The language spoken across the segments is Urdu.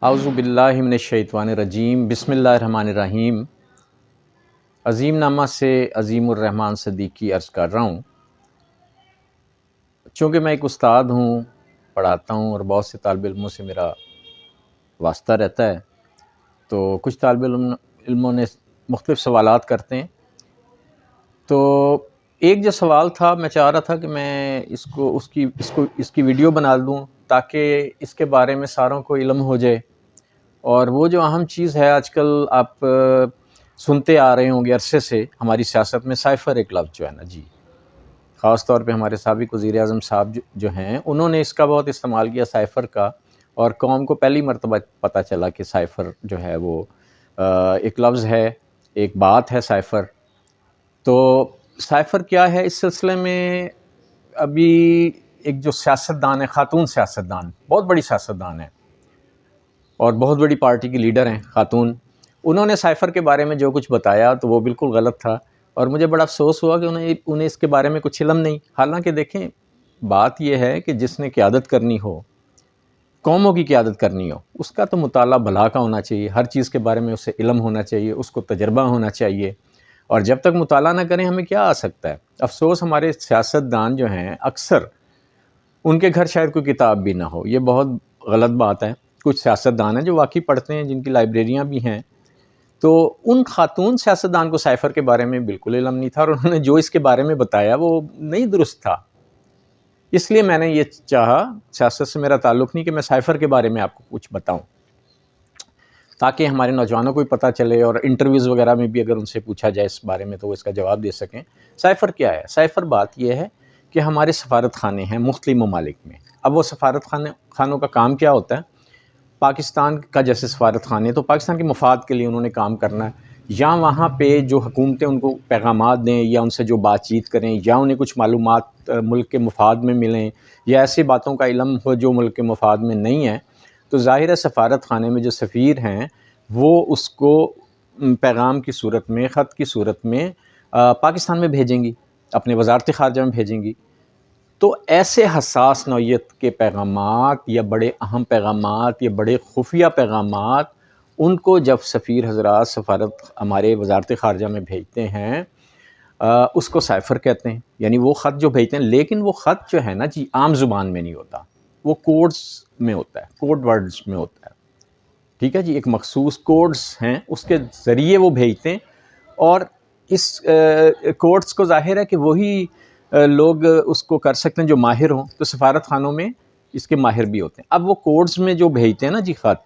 اعوذ باللہ من الشیطان الرجیم، بسم اللہ الرحمن الرحیم۔ عظیم نامہ سے عظیم الرحمن صدیقی عرض کر رہا ہوں۔ چونکہ میں ایک استاد ہوں، پڑھاتا ہوں اور بہت سے طالب علموں سے میرا واسطہ رہتا ہے، تو کچھ طالب علموں نے مختلف سوالات کرتے ہیں۔ تو ایک جو سوال تھا، میں چاہ رہا تھا کہ میں اس کی ویڈیو بنا دوں تاکہ اس کے بارے میں ساروں کو علم ہو جائے۔ اور وہ جو اہم چیز ہے، آج کل آپ سنتے آ رہے ہوں گے عرصے سے، ہماری سیاست میں سائفر ایک لفظ جو ہے نا جی، خاص طور پہ ہمارے سابق وزیر اعظم صاحب جو ہیں، انہوں نے اس کا بہت استعمال کیا سائفر کا، اور قوم کو پہلی مرتبہ پتہ چلا کہ سائفر جو ہے وہ ایک لفظ ہے، ایک بات ہے سائفر۔ تو سائفر کیا ہے؟ اس سلسلے میں ابھی ایک جو سیاستدان ہے، خاتون سیاستدان، بہت بڑی سیاستدان ہے اور بہت بڑی پارٹی کی لیڈر ہیں خاتون، انہوں نے سائفر کے بارے میں جو کچھ بتایا تو وہ بالکل غلط تھا، اور مجھے بڑا افسوس ہوا کہ انہیں اس کے بارے میں کچھ علم نہیں۔ حالانکہ دیکھیں، بات یہ ہے کہ جس نے قیادت کرنی ہو، قوموں کی قیادت کرنی ہو، اس کا تو مطالعہ بھلا کا ہونا چاہیے، ہر چیز کے بارے میں اسے علم ہونا چاہیے، اس کو تجربہ ہونا چاہیے، اور جب تک مطالعہ نہ کریں ہمیں کیا آ سکتا ہے؟ افسوس ہمارے سیاستدان جو ہیں، اکثر ان کے گھر شاید کوئی کتاب بھی نہ ہو، یہ بہت غلط بات ہے۔ کچھ سیاستدان ہیں جو واقعی پڑھتے ہیں، جن کی لائبریریاں بھی ہیں، تو ان خاتون سیاستدان کو سائفر کے بارے میں بالکل علم نہیں تھا، اور انہوں نے جو اس کے بارے میں بتایا وہ نہیں درست تھا۔ اس لیے میں نے یہ چاہا، سیاست سے میرا تعلق نہیں، کہ میں سائفر کے بارے میں آپ کو کچھ بتاؤں تاکہ ہمارے نوجوانوں کو بھی پتہ چلے، اور انٹرویوز وغیرہ میں بھی اگر ان سے پوچھا جائے اس بارے میں تو وہ اس کا جواب دے سکیں۔ سائفر کیا ہے؟ سائفر بات یہ ہے کہ ہمارے سفارت خانے ہیں مختلف ممالک میں۔ اب وہ سفارت خانوں کا کام کیا ہوتا ہے؟ پاکستان کا جیسے سفارت خانے، تو پاکستان کے مفاد کے لیے انہوں نے کام کرنا ہے، یا وہاں پہ جو حکومتیں ان کو پیغامات دیں، یا ان سے جو بات چیت کریں، یا انہیں کچھ معلومات ملک کے مفاد میں ملیں، یا ایسی باتوں کا علم ہو جو ملک کے مفاد میں نہیں ہے، تو ظاہر ہے سفارت خانے میں جو سفیر ہیں وہ اس کو پیغام کی صورت میں، خط کی صورت میں پاکستان میں بھیجیں گی، اپنے وزارت خارجہ میں بھیجیں گی۔ تو ایسے حساس نوعیت کے پیغامات، یا بڑے اہم پیغامات، یا بڑے خفیہ پیغامات، ان کو جب سفیر حضرات سفارت ہمارے وزارت خارجہ میں بھیجتے ہیں، اس کو سائفر کہتے ہیں، یعنی وہ خط جو بھیجتے ہیں، لیکن وہ خط جو ہے نا جی، عام زبان میں نہیں ہوتا، وہ کوڈز میں ہوتا ہے، کوڈ ورڈز میں ہوتا ہے، ٹھیک ہے جی، ایک مخصوص کوڈز ہیں، اس کے ذریعے وہ بھیجتے ہیں، اور اس کوڈز کو ظاہر ہے کہ وہی لوگ اس کو کر سکتے ہیں جو ماہر ہوں، تو سفارت خانوں میں اس کے ماہر بھی ہوتے ہیں۔ اب وہ کوڈز میں جو بھیجتے ہیں نا جی خط،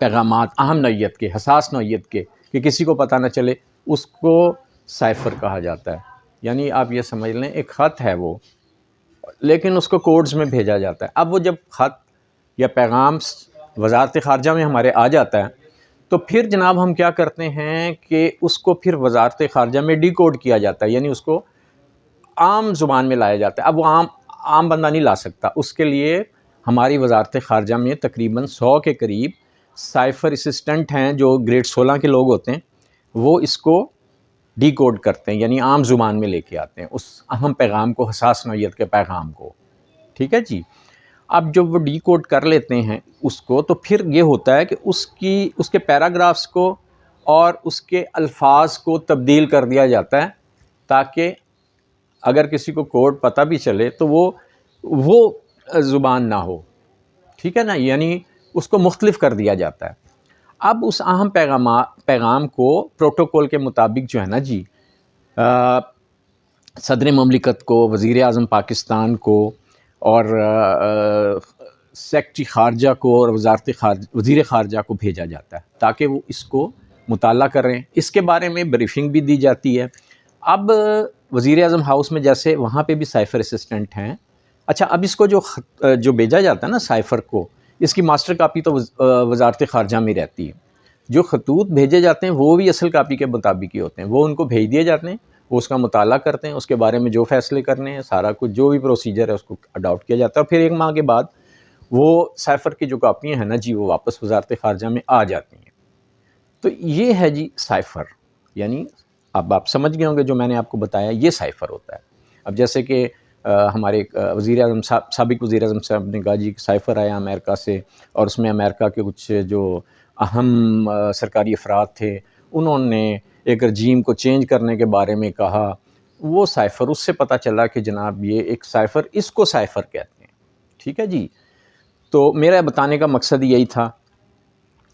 پیغامات اہم نوعیت کے، حساس نوعیت کے، کہ کسی کو پتہ نہ چلے، اس کو سائفر کہا جاتا ہے۔ یعنی آپ یہ سمجھ لیں ایک خط ہے وہ، لیکن اس کو کوڈز میں بھیجا جاتا ہے۔ اب وہ جب خط یا پیغام وزارت خارجہ میں ہمارے آ جاتا ہے، تو پھر جناب ہم کیا کرتے ہیں کہ اس کو پھر وزارت خارجہ میں ڈی کوڈ کیا جاتا ہے، یعنی اس کو عام زبان میں لایا جاتا ہے۔ اب وہ عام بندہ نہیں لا سکتا، اس کے لیے ہماری وزارت خارجہ میں تقریباً 100 کے قریب سائفر اسسٹنٹ ہیں، جو گریڈ 16 کے لوگ ہوتے ہیں، وہ اس کو ڈی کوڈ کرتے ہیں، یعنی عام زبان میں لے کے آتے ہیں اس اہم پیغام کو، حساس نوعیت کے پیغام کو، ٹھیک ہے جی۔ اب جب وہ ڈی کوڈ کر لیتے ہیں اس کو، تو پھر یہ ہوتا ہے کہ اس کے پیراگرافز کو اور اس کے الفاظ کو تبدیل کر دیا جاتا ہے، تاکہ اگر کسی کو کوڈ پتہ بھی چلے تو وہ زبان نہ ہو، ٹھیک ہے نا، یعنی اس کو مختلف کر دیا جاتا ہے۔ اب اس اہم پیغام کو پروٹوکول کے مطابق جو ہے نا جی، صدر مملکت کو، وزیر اعظم پاکستان کو، اور سیکرٹری خارجہ کو، اور وزیر خارجہ کو بھیجا جاتا ہے، تاکہ وہ اس کو مطالعہ کریں، اس کے بارے میں بریفنگ بھی دی جاتی ہے۔ اب وزیر اعظم ہاؤس میں جیسے وہاں پہ بھی سائفر اسسٹنٹ ہیں۔ اچھا، اب اس کو جو بھیجا جاتا ہے نا سائفر کو، اس کی ماسٹر کاپی تو وزارت خارجہ میں رہتی ہے۔ جو خطوط بھیجے جاتے ہیں وہ بھی اصل کاپی کے مطابق ہی ہوتے ہیں، وہ ان کو بھیج دیے جاتے ہیں، وہ اس کا مطالعہ کرتے ہیں، اس کے بارے میں جو فیصلے کرنے ہیں، سارا کچھ جو بھی پروسیجر ہے اس کو اڈاپٹ کیا جاتا ہے، اور پھر 1 ماہ کے بعد وہ سائفر کی جو کاپیاں ہیں نا جی، وہ واپس وزارت خارجہ میں آ جاتی ہیں۔ تو یہ ہے جی سائفر، یعنی اب آپ سمجھ گئے ہوں گے جو میں نے آپ کو بتایا، یہ سائفر ہوتا ہے۔ اب جیسے کہ ہمارے وزیر اعظم صاحب، سابق وزیر اعظم صاحب نے کہا جی کہ سائفر آیا امریکہ سے، اور اس میں امریکہ کے کچھ جو اہم سرکاری افراد تھے انہوں نے ایک رجیم کو چینج کرنے کے بارے میں کہا. وہ سائفر، اس سے پتہ چلا کہ جناب یہ ایک سائفر، اس کو سائفر کہتے ہیں. ٹھیک ہے جی. تو میرا بتانے کا مقصد یہی تھا،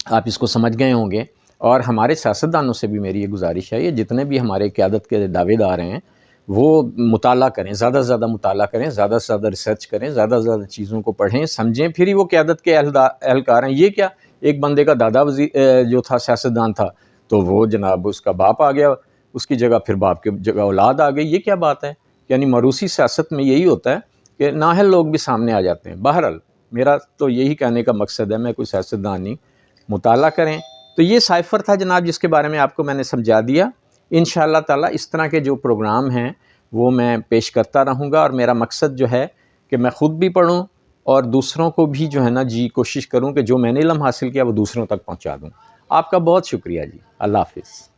آپ اس کو سمجھ گئے ہوں گے. اور ہمارے سیاستدانوں سے بھی میری یہ گزارش ہے، یہ جتنے بھی ہمارے قیادت کے دعوے دار ہیں وہ مطالعہ کریں، زیادہ سے زیادہ مطالعہ کریں، زیادہ سے زیادہ ریسرچ کریں، زیادہ سے زیادہ چیزوں کو پڑھیں سمجھیں، پھر ہی وہ قیادت کے اہلکار ہیں. یہ کیا، ایک بندے کا دادا جو تھا سیاستدان تھا، تو وہ جناب اس کا باپ آ گیا اس کی جگہ، پھر باپ کی جگہ اولاد آ گئی. یہ کیا بات ہے؟ یعنی موروثی سیاست میں یہی ہوتا ہے کہ نااہل لوگ بھی سامنے آ جاتے ہیں. بہرحال میرا تو یہی کہنے کا مقصد ہے، میں کوئی سیاستدان نہیں. مطالعہ کریں. تو یہ سائفر تھا جناب جس کے بارے میں آپ کو میں نے سمجھا دیا. انشاءاللہ تعالی اس طرح کے جو پروگرام ہیں وہ میں پیش کرتا رہوں گا، اور میرا مقصد جو ہے کہ میں خود بھی پڑھوں اور دوسروں کو بھی جو ہے نا جی کوشش کروں کہ جو میں نے علم حاصل کیا وہ دوسروں تک پہنچا دوں. آپ کا بہت شکریہ جی. اللہ حافظ.